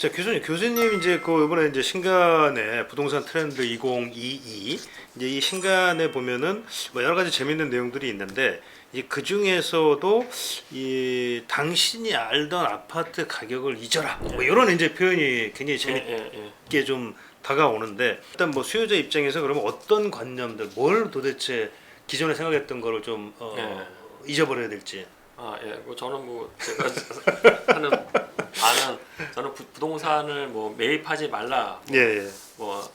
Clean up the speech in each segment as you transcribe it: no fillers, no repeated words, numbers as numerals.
자, 교수님 이제 그 이번에 이제 신간의 부동산 트렌드 2022 이제 이 신간에 보면은 뭐 여러 가지 재밌는 내용들이 있는데 그 중에서도 이 당신이 알던 아파트 가격을 잊어라 뭐 이런 이제 표현이 굉장히 재밌게 좀 다가오는데 일단 뭐 수요자 입장에서 그러면 어떤 관념들 뭘 도대체 기존에 생각했던 거를 좀 잊어버려야 될지. 뭐 저는 뭐 제가 하는 아는 저는 부동산을 뭐 매입하지 말라. 뭐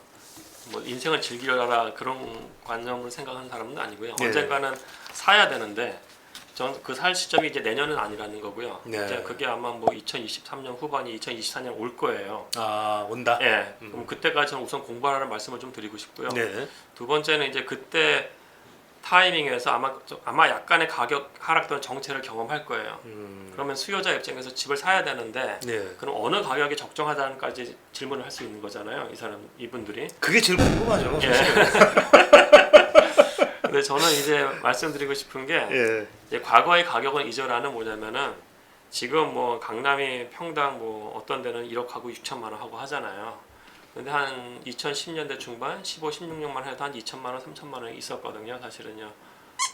인생을 즐기려라 그런 관념을 생각하는 사람은 아니고요. 언젠가는 사야 되는데 전 그 살 시점이 이제 내년은 아니라는 거고요. 이제 그게 아마 뭐 2023년 후반이 2024년 올 거예요. 온다. 그럼 그때까지 저는 우선 공부하라는 말씀을 좀 드리고 싶고요. 두 번째는 이제 그때 타이밍에서 아마 약간의 가격 하락 또는 정체를 경험할 거예요. 그러면 수요자 입장에서 집을 사야 되는데 그럼 어느 가격이 적정하다는까지 질문을 할 수 있는 거잖아요. 이분들이. 그게 제일 궁금하죠. 근데 저는 이제 말씀드리고 싶은 게 이제 과거의 가격은 잊어라는 뭐냐면은 지금 뭐 강남이 평당 뭐 어떤 데는 1억하고 6천만 원 하고 하잖아요. 근데 한 2010년대 중반 15, 16년만 해도 한 2천만 원, 3천만 원이 있었거든요. 사실은요.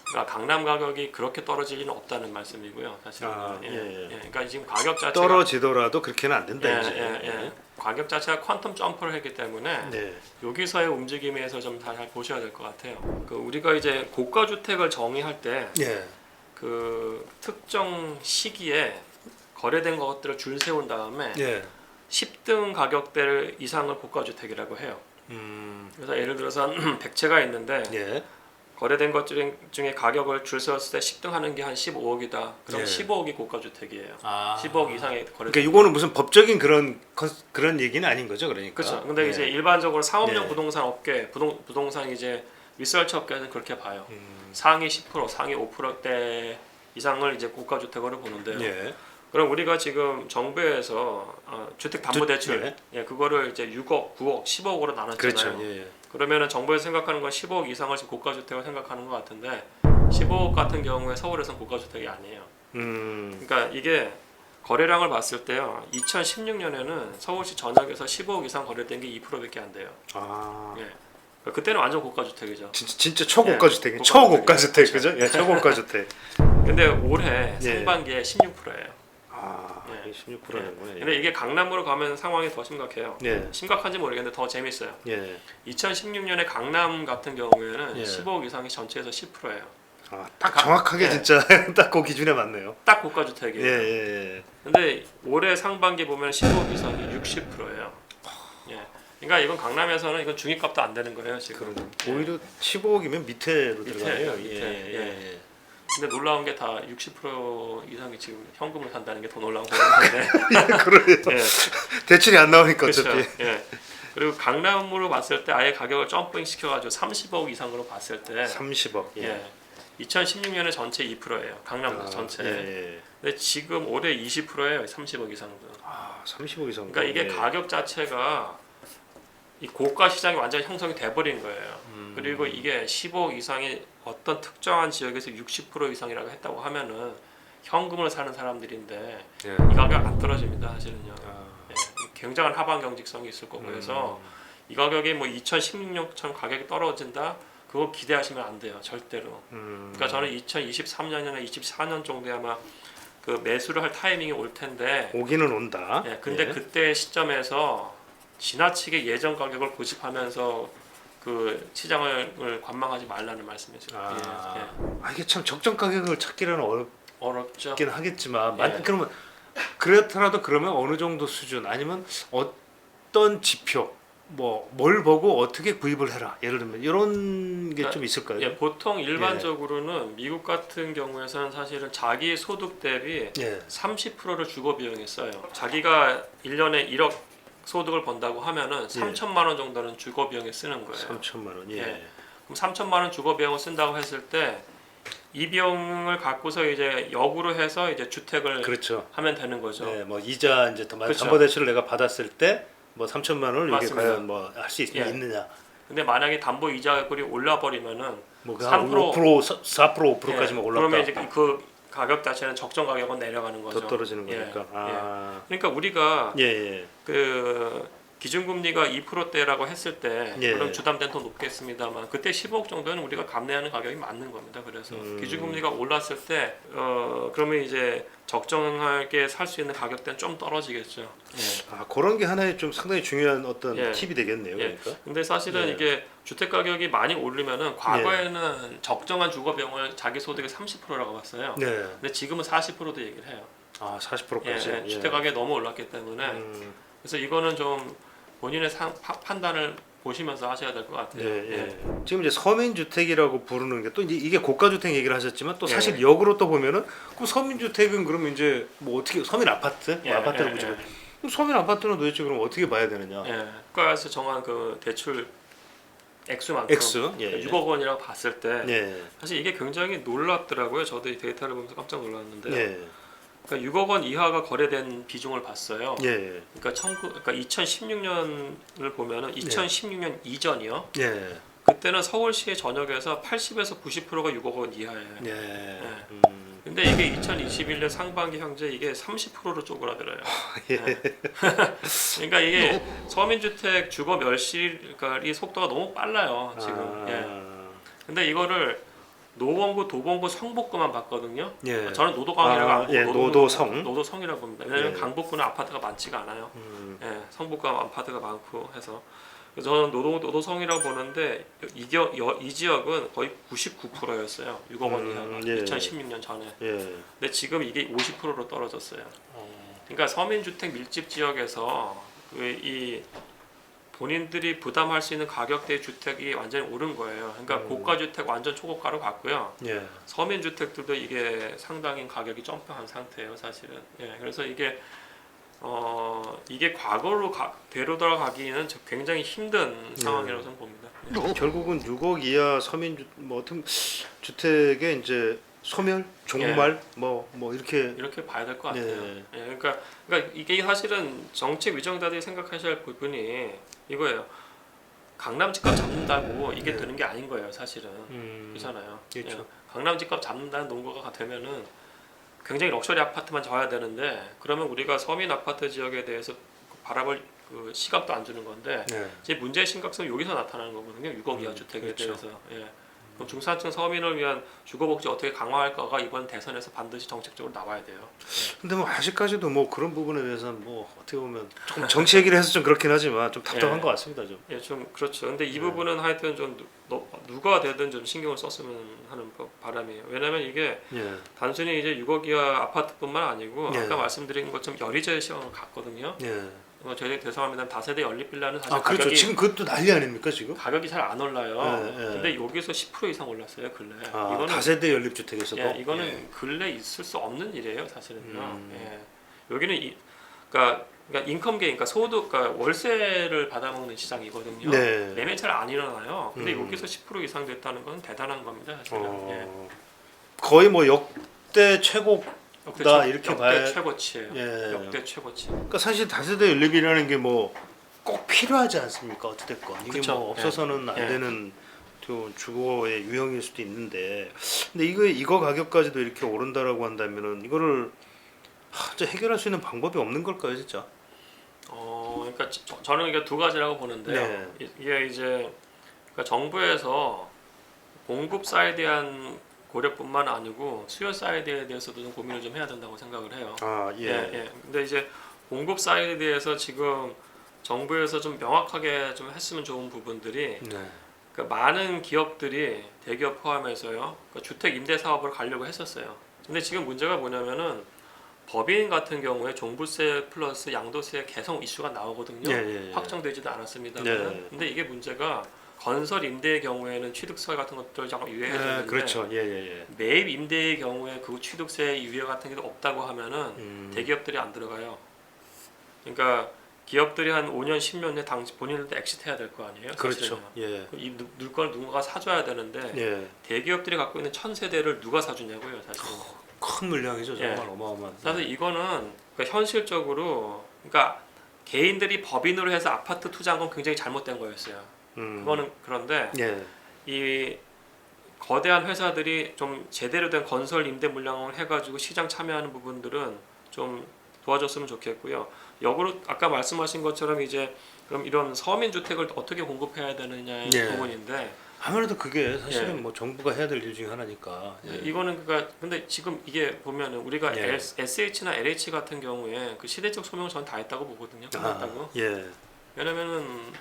그러니까 강남 가격이 그렇게 떨어질 리는 없다는 말씀이고요. 사실은. 그러니까 지금 가격 자체가 떨어지더라도 그렇게는 안 된다 이제. 가격 자체가 퀀텀 점프를 했기 때문에 여기서의 움직임에서 좀 잘 보셔야 될 것 같아요. 그 우리가 이제 고가 주택을 정의할 때 그 특정 시기에 거래된 것들을 줄 세운 다음에 10등 가격대 이상을 고가주택이라고 해요. 그래서 예를 들어서 100채가 있는데 거래된 것 중에 가격을 줄 세웠을 때 10등 하는 게 한 15억이다. 그럼 15억이 고가주택이에요. 15억 이상의 거래. 그러니까 이거는 무슨 법적인 그런 얘기는 아닌 거죠, 그러니까. 그렇죠. 근데 이제 일반적으로 상업용 부동산 업계, 부동산 이제 리서치 업계는 그렇게 봐요. 상위 10%, 상위 5%대 이상을 이제 고가주택으로 보는데요. 그럼 우리가 지금 정부에서 주택담보대출 그거를 이제 6억, 9억, 10억으로 나눴잖아요. 그렇죠. 그러면은 정부에서 생각하는 건 15억 이상을 지금 고가주택을 생각하는 것 같은데 15억 같은 경우에 서울에서는 고가주택이 아니에요. 그러니까 이게 거래량을 봤을 때요. 2016년에는 서울시 전역에서 15억 이상 거래된 게 2%밖에 안 돼요. 그때는 완전 고가주택이죠. 진짜 초고가주택, 초고가주택, 그죠? 초고가주택. 근데 올해 상반기에 16%예요. 16%는. 근데 이게 강남으로 가면 상황이 더 심각해요. 심각한지 모르겠는데 더 재밌어요. 2016년에 강남 같은 경우에는 15억 이상이 전체에서 10%예요. 딱 정확하게 진짜 딱 그 기준에 맞네요. 딱 고가주택이에요. 근데 올해 상반기 보면 15억 이상이 60%예요. 그러니까 이건 강남에서는 이건 중위값도 안 되는 거예요 지금. 오히려 15억이면 밑에로 들어가네요. 근데 놀라운 게 다 60% 이상이 지금 현금을 산다는 게 더 놀라운 건데. 그래요. 대출이 안 나오니까 그렇죠. 어차피. 그리고 강남으로 봤을 때 아예 가격을 점핑 시켜가지고 30억 이상으로 봤을 때 30억. 2016년에 전체 2%예요. 강남 전체. 근데 지금 올해 20%예요. 30억 이상도. 30억 이상. 그러니까 이게 가격 자체가 이 고가 시장이 완전히 형성이 돼버린 거예요. 그리고 이게 15억 이상이 어떤 특정한 지역에서 60% 이상이라고 했다고 하면은 현금을 사는 사람들인데 이 가격 안 떨어집니다. 사실은요. 굉장한 하방 경직성이 있을 거고 그래서 이 가격이 뭐 2016년처럼 가격이 떨어진다 그거 기대하시면 안 돼요. 절대로. 그러니까 저는 2023년이나 24년 정도에 아마 그 매수를 할 타이밍이 올 텐데 오기는 온다. 근데 그때 시점에서 지나치게 예전 가격을 고집하면서 그 시장을 관망하지 말라는 말씀이죠. 이게 참 적정 가격을 찾기는 어렵죠. 어렵긴 하겠지만 그러면 그렇더라도 그러면 어느 정도 수준 아니면 어떤 지표 뭘 보고 어떻게 구입을 해라 예를 들면 이런 게 좀 있을까요? 보통 일반적으로는 미국 같은 경우에서는 사실은 자기 소득 대비 30%를 주거 비용에 써요. 자기가 1년에 1억 소득을 번다고 하면은 3천만 원 정도는 주거 비용에 쓰는 거예요. 3천만 원. 그럼 3천만 원 주거 비용을 쓴다고 했을 때 이 비용을 갖고서 이제 역으로 해서 이제 주택을 하면 되는 거죠. 뭐 이자 이제 담보대출을 내가 받았을 때 뭐 3천만 원을 이게 과연 뭐 할 수 있느냐. 근데 만약에 담보 이자율이 올라 버리면은 뭐 3% 5% 4% 5%까지만 올랐다. 그러면 이제 그 가격 자체는 적정 가격은 내려가는 거죠. 더 떨어지는 예, 거니까. 아. 그러니까 우리가 예. 예. 그 기준금리가 2%대라고 했을 때 예. 물론 주담대는 더 높겠습니다만 그때 15억 정도는 우리가 감내하는 가격이 맞는 겁니다. 그래서 기준금리가 올랐을 때 그러면 이제 적정하게 살 수 있는 가격대는 좀 떨어지겠죠. 예. 아, 그런 게 하나의 좀 상당히 중요한 어떤 예. 팁이 되겠네요. 예. 그러니까. 근데 사실은 예. 이게 주택 가격이 많이 오르면은 과거에는 적정한 주거 비용을 자기 소득의 30%라고 봤어요. 네. 근데 지금은 40%도 얘기를 해요. 아, 예, 40%까지. 예. 주택 가격이 너무 올랐기 때문에 그래서 이거는 좀 본인의 판단을 보시면서 하셔야 될 것 같아요. 예, 예. 지금 이제 서민 주택이라고 부르는 게 또 이제 이게 고가 주택 얘기를 하셨지만 또 사실 예. 역으로 또 보면은 그 서민 주택은 그러면 이제 뭐 어떻게 서민 아파트? 예, 아파트를 예, 보시면 예. 그럼 서민 아파트는 도대체 그럼 어떻게 봐야 되느냐? 예. 국가에서 정한 그 대출 액수만큼 액수. 예. 6억 원이라고 봤을 때 예. 사실 이게 굉장히 놀랍더라고요. 저도 이 데이터를 보면서 깜짝 놀랐는데 예. 그러니까 6억 원 이하가 거래된 비중을 봤어요. 예. 그러니까 2016년을 보면은 2016년 이전이요. 예. 그때는 서울시의 전역에서 80에서 90%가 6억 원 이하예요. 예. 근데 이게 2021년 상반기 현재 이게 30%로 쪼그라들어요. 예. 그러니까 이게 서민주택 주거 멸실이 속도가 너무 빨라요 지금. 예. 근데 이거를 노원구, 도봉구, 성북구만 봤거든요. 예. 저는 노도강이라고 안 보고 예, 노도성. 노도성이라고 봅니다. 왜냐하면 예. 강북구는 아파트가 많지가 않아요. 예, 성북구가 아파트가 많고 해서 저는 노도성이라고 보는데 이 지역은 거의 99%였어요. 6억 원 이하가 예. 2016년 전에. 예. 근데 지금 이게 50%로 떨어졌어요. 그러니까 서민주택 밀집 지역에서 이 본인들이 부담할 수 있는 가격대의 주택이 완전히 오른 거예요. 그러니까 고가 주택 완전 초고가로 갔고요. 예. 서민 주택들도 이게 상당히 가격이 점프한 상태예요, 사실은. 예, 그래서 이게 과거로 되로 돌아가기는 굉장히 힘든 상황이라고 저는 봅니다. 예. 결국은 6억 이하 서민 뭐 어떤 주택의 이제 소멸, 종말 뭐 이렇게 봐야 될 것 같아요. 예. 예, 그러니까 이게 사실은 정책 위정자들이 생각하셔야 할 부분이 이거예요. 강남 집값 잡는다고 이게 되는 게 아닌 거예요, 사실은. 그렇잖아요. 그렇죠. 예, 강남 집값 잡는다는 논거가 되면은 굉장히 럭셔리 아파트만 져야 되는데 그러면 우리가 서민 아파트 지역에 대해서 바라볼 그 시각도 안 주는 건데 예. 이제 문제의 심각성이 여기서 나타나는 거거든요. 6억 이하 주택에 그렇죠. 대해서. 예. 그럼 중산층 서민을 위한 주거복지 어떻게 강화할까가 이번 대선에서 반드시 정책적으로 나와야 돼요. 근데 뭐 아직까지도 뭐 그런 부분에 대해서는 뭐 어떻게 보면 조금 정치 얘기를 해서 좀 그렇긴 하지만 좀 답답한 예. 것 같습니다 좀. 예, 좀 그렇죠. 근데 이 부분은 하여튼 좀 누가 되든 좀 신경을 썼으면 하는 바람이에요. 왜냐하면 이게 예. 단순히 이제 6억 이하 아파트뿐만 아니고 예. 아까 말씀드린 것처럼 여리저리 시험을 갔거든요. 예. 저희 죄송합니다. 다세대 연립빌라는 사실 아 그렇죠. 가격이 지금 그것도 난리 아닙니까 지금? 가격이 잘 안 올라요. 예, 예. 근데 여기서 10% 이상 올랐어요 근래. 아, 이거는 다세대 연립 주택에서도. 예, 이거는 예. 근래 있을 수 없는 일이에요 사실은요. 예. 여기는 그러니까 인컴 게인, 그러니까 소득, 그러니까 월세를 받아먹는 시장이거든요. 네. 매매 잘 안 일어나요. 근데 여기서 10% 이상 됐다는 건 대단한 겁니다 사실은. 예. 거의 뭐 역대 최고다 이렇게 봐야. 역대 최고치예요. 예. 역대 최고치. 그러니까 사실 다세대 연립이라는 게 뭐 꼭 필요하지 않습니까? 어찌됐건 이게 그쵸. 뭐 없어서는 안 예. 되는 또 주거의 유형일 수도 있는데, 근데 이거 가격까지도 이렇게 오른다라고 한다면은 이거를 진짜 해결할 수 있는 방법이 없는 걸까요, 진짜? 그러니까 저는 이게 두 가지라고 보는데요. 네. 이게 이제 그러니까 정부에서 공급 사이드에 대한 고려뿐만 아니고 수요 사이드에 대해서도 좀 고민을 좀 해야 된다고 생각을 해요. 아 예. 예. 근데 이제 공급 사이드에 대해서 지금 정부에서 좀 명확하게 좀 했으면 좋은 부분들이 네. 그러니까 많은 기업들이 대기업 포함해서요. 그러니까 주택 임대 사업을 가려고 했었어요. 근데 지금 문제가 뭐냐면은 법인 같은 경우에 종부세 플러스 양도세 개성 이슈가 나오거든요. 예. 확정되지도 않았습니다만. 네. 근데 이게 문제가 건설 임대의 경우에는 취득세 같은 것들 잠깐 유예해 주는데 그렇죠. 예. 매입 임대의 경우에 그 취득세 유예 같은 게 없다고 하면은 대기업들이 안 들어가요. 그러니까 기업들이 한 5년, 10년 내 당시 본인들도 엑시트해야 될 거 아니에요. 그렇죠. 예. 이 물건을 누군가 사줘야 되는데 예. 대기업들이 갖고 있는 1000세대를 누가 사주냐고요, 사실. 큰 물량이죠, 정말 예. 어마어마한. 사실 이거는 그러니까 현실적으로 그러니까 개인들이 법인으로 해서 아파트 투자한 건 굉장히 잘못된 거였어요. 그거는 그런데 예. 이 거대한 회사들이 좀 제대로 된 건설 임대 물량을 해가지고 시장 참여하는 부분들은 좀 도와줬으면 좋겠고요. 역으로 아까 말씀하신 것처럼 이제 그럼 이런 서민 주택을 어떻게 공급해야 되느냐의 예. 부분인데 아무래도 그게 사실은 예. 뭐 정부가 해야 될 일 중에 하나니까. 예. 이거는 그러니까 근데 지금 이게 보면은 우리가 예. SH나 LH 같은 경우에 그 시대적 소명을 전 다 했다고 보거든요. 끝났다고. 예. 왜냐면은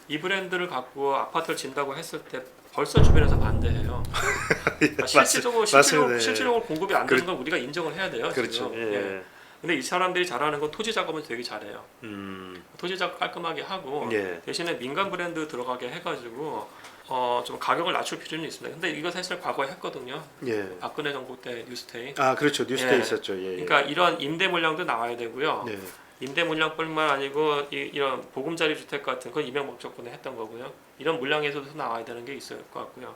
이 브랜드를 갖고 아파트를 진다고 했을 때 벌써 주변에서 반대해요. 그러니까 맞습니다. 예. 실질적으로 공급이 안 되는 건 우리가 인정을 해야 돼요. 그렇죠. 지금. 예. 근데 이 사람들이 잘하는 건 토지 작업은 되게 잘해요. 토지 작업 깔끔하게 하고 예. 대신에 민간 브랜드 들어가게 해가지고 좀 가격을 낮출 필요는 있습니다. 근데 이거 사실 과거에 했거든요. 예. 박근혜 정부 때 뉴스테이. 아 그렇죠. 뉴스데이 예. 있었죠. 예. 예. 그러니까 이런 임대 물량도 나와야 되고요. 네. 임대 물량뿐만 아니고 이런 보금자리 주택 같은 건 이명박 정권에 했던 거고요. 이런 물량에서도 나와야 되는 게 있을 것 같고요.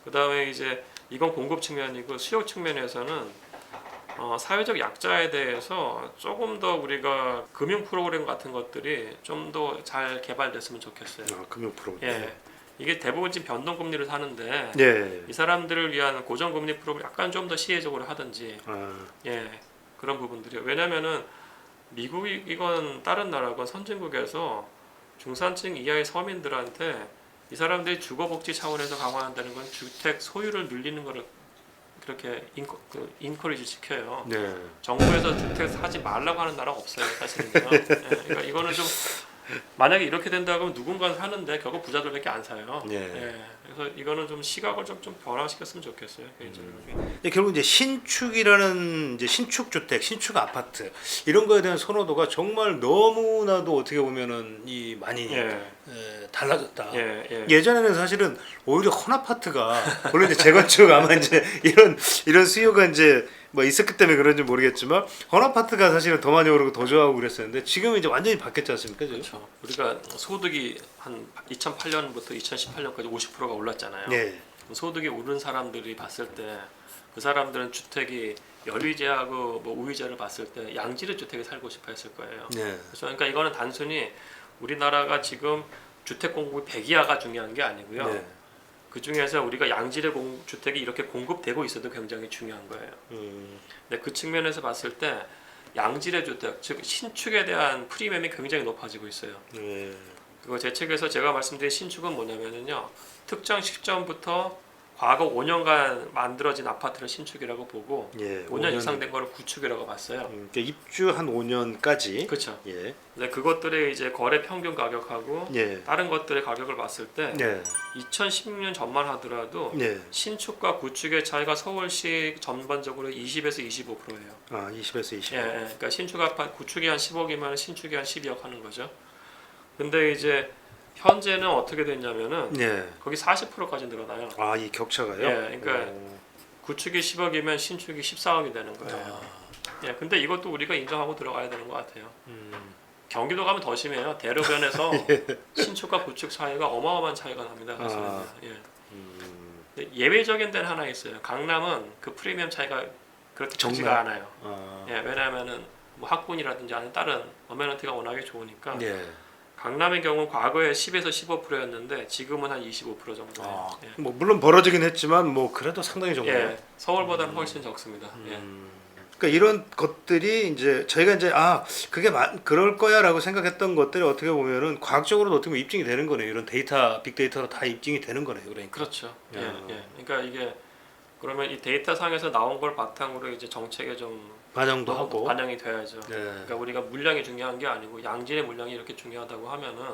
그다음에 이제 이건 공급 측면이고 수요 측면에서는 사회적 약자에 대해서 조금 더 우리가 금융 프로그램 같은 것들이 좀 더 잘 개발됐으면 좋겠어요. 아, 금융 프로그램. 예. 이게 대부분 지금 변동금리를 사는데 예. 이 사람들을 위한 고정금리 프로그램 약간 좀 더 시혜적으로 하든지 아, 예 그런 부분들이요. 왜냐면은 미국이건 다른 나라건 선진국에서 중산층 이하의 서민들한테 이 사람들이 주거복지 차원에서 강화한다는 건 주택 소유를 늘리는 거를 그렇게 인커리지 시켜요. 네. 정부에서 주택 사지 말라고 하는 나라가 없어요, 사실은요. 예, 그러니까 이거는 좀 만약에 이렇게 된다 그러면 누군가는 사는데 결국 부자들밖에 안 사요. 예. 예, 그래서 이거는 좀 시각을 좀 변화시켰으면 좋겠어요, 개인적으로. 근데 결국 이제 신축이라는 이제 신축 주택, 신축 아파트 이런 거에 대한 선호도가 정말 너무나도 어떻게 보면은 이 많이 예, 달라졌다. 예. 예전에는 사실은 오히려 헌아파트가 물론 이제 재건축 아마 이제 이런 수요가 이제 뭐 있었기 때문에 그런지 모르겠지만 헌아파트가 사실은 더 많이 오르고 더 좋아하고 그랬었는데 지금은 이제 완전히 바뀌었지 않습니까? 지금? 그렇죠. 우리가 소득이 한 2008년부터 2018년까지 50%가 올랐잖아요. 네. 소득이 오른 사람들이 봤을 때 그 사람들은 주택이 연위제하고 뭐 우위제를 봤을 때 양질의 주택에 살고 싶어 했을 거예요. 네. 그렇죠. 그러니까 이거는 단순히 우리나라가 지금 주택 공급이 100이하가 중요한 게 아니고요. 네. 그 중에서 우리가 양질의 주택이 이렇게 공급되고 있어도 굉장히 중요한 거예요. 근데 그 측면에서 봤을 때 양질의 주택, 즉 신축에 대한 프리미엄이 굉장히 높아지고 있어요. 네. 그리고 제 책에서 제가 말씀드린 신축은 뭐냐면요, 특정 시점부터 과거 5년간 만들어진 아파트를 신축이라고 보고 예. 5년 이상 된 거를 구축이라고 봤어요. 그러니까 입주 한 5년까지. 그렇죠. 예. 근데 그것들의 이제 거래 평균 가격하고 예. 다른 것들의 가격을 봤을 때 네. 2016년 전만 하더라도 네. 신축과 구축의 차이가 서울시 전반적으로 20에서 25%예요. 아, 20에서 25. 예, 그러니까 신축 아파트 구축이 한 10억이면 신축이 한 12억 하는 거죠. 근데 이제 현재는 어떻게 됐냐면은 네. 거기 40%까지 늘어나요. 아, 이 격차가요? 예, 그러니까 구축이 10억이면 신축이 14억이 되는 거예요. 예, 근데 이것도 우리가 인정하고 들어가야 되는 것 같아요. 경기도 가면 더 심해요. 대로변에서 신축과 구축 차이가 어마어마한 차이가 납니다. 사실은. 예. 근데 예외적인 데는 하나 있어요. 강남은 그 프리미엄 차이가 그렇게 크지가 않아요. 아. 예, 왜냐하면은 뭐 학군이라든지 아니면 다른 어메니티가 워낙에 좋으니까. 예. 강남의 경우 과거에 10에서 15%였는데 지금은 한 25% 정도예요. 아, 예. 뭐 물론 벌어지긴 했지만 뭐 그래도 상당히 적네요. 예, 서울보다는 훨씬 적습니다. 예. 그러니까 이런 것들이 이제 저희가 이제 그게 그럴 거야라고 생각했던 것들이 어떻게 보면은 과학적으로도 어떻게 보면 입증이 되는 거네요. 이런 데이터 빅데이터로 다 입증이 되는 거네요. 그러니까. 그렇죠. 예, 야. 예. 그러니까 이게 그러면 이 데이터 상에서 나온 걸 바탕으로 이제 정책에 좀 반영도 하고. 반영이 돼야죠. 네. 그러니까 우리가 물량이 중요한 게 아니고 양질의 물량이 이렇게 중요하다고 하면은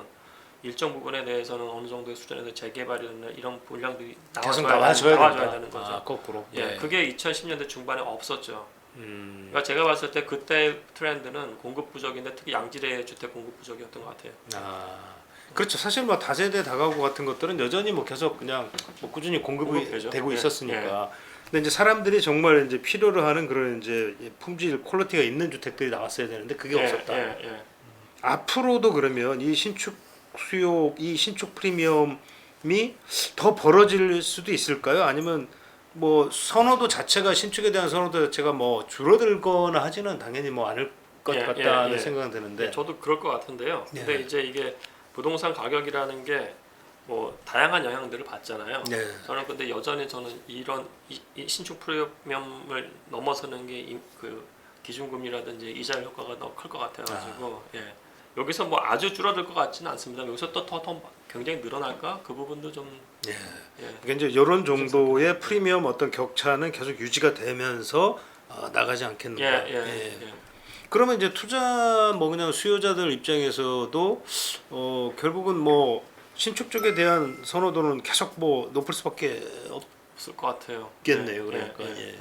일정 부분에 대해서는 어느 정도의 수준에서 재개발이나 이런 물량들이 계속 나와줘야 나와줘야 되는 거죠. 아, 거꾸로. 예, 네. 그게 2010년대 중반에 없었죠. 음. 그러니까 제가 봤을 때 그때 트렌드는 공급 부족인데 특히 양질의 주택 공급 부족이었던 것 같아요. 그렇죠. 사실 뭐 다세대 다가구 같은 것들은 여전히 뭐 계속 그냥 뭐 꾸준히 공급이 공급되죠. 되고 예, 있었으니까. 근데 이제 사람들이 정말 이제 필요로 하는 그런 이제 품질 퀄리티가 있는 주택들이 나왔어야 되는데 그게 없었다. 예. 앞으로도 그러면 이 신축 수요, 이 신축 프리미엄이 더 벌어질 수도 있을까요? 아니면 뭐 선호도 자체가 신축에 대한 선호도 자체가 뭐 줄어들거나 하지는 당연히 뭐 않을 것 같다는 생각은 드는데. 저도 그럴 것 같은데요. 근데 예. 이제 이게 부동산 가격이라는 게 뭐 다양한 영향들을 받잖아요. 네. 저는 근데 여전히 저는 이런 이 신축 프리미엄을 넘어서는 게 그 기준금리라든지 이자 효과가 더 클 것 같아가지고 예. 여기서 뭐 아주 줄어들 것 같지는 않습니다. 여기서 또 더 굉장히 늘어날까 그 부분도 좀 예. 예. 그러니까 이제 이런 정도의 프리미엄 어떤 격차는 계속 유지가 되면서 나가지 않겠는가. 예. 그러면 이제 투자 뭐 그냥 수요자들 입장에서도 결국은 뭐 신축 쪽에 대한 선호도는 계속 뭐 높을 수밖에 없을 것 같아요. 없겠네요. 그러니까. 예.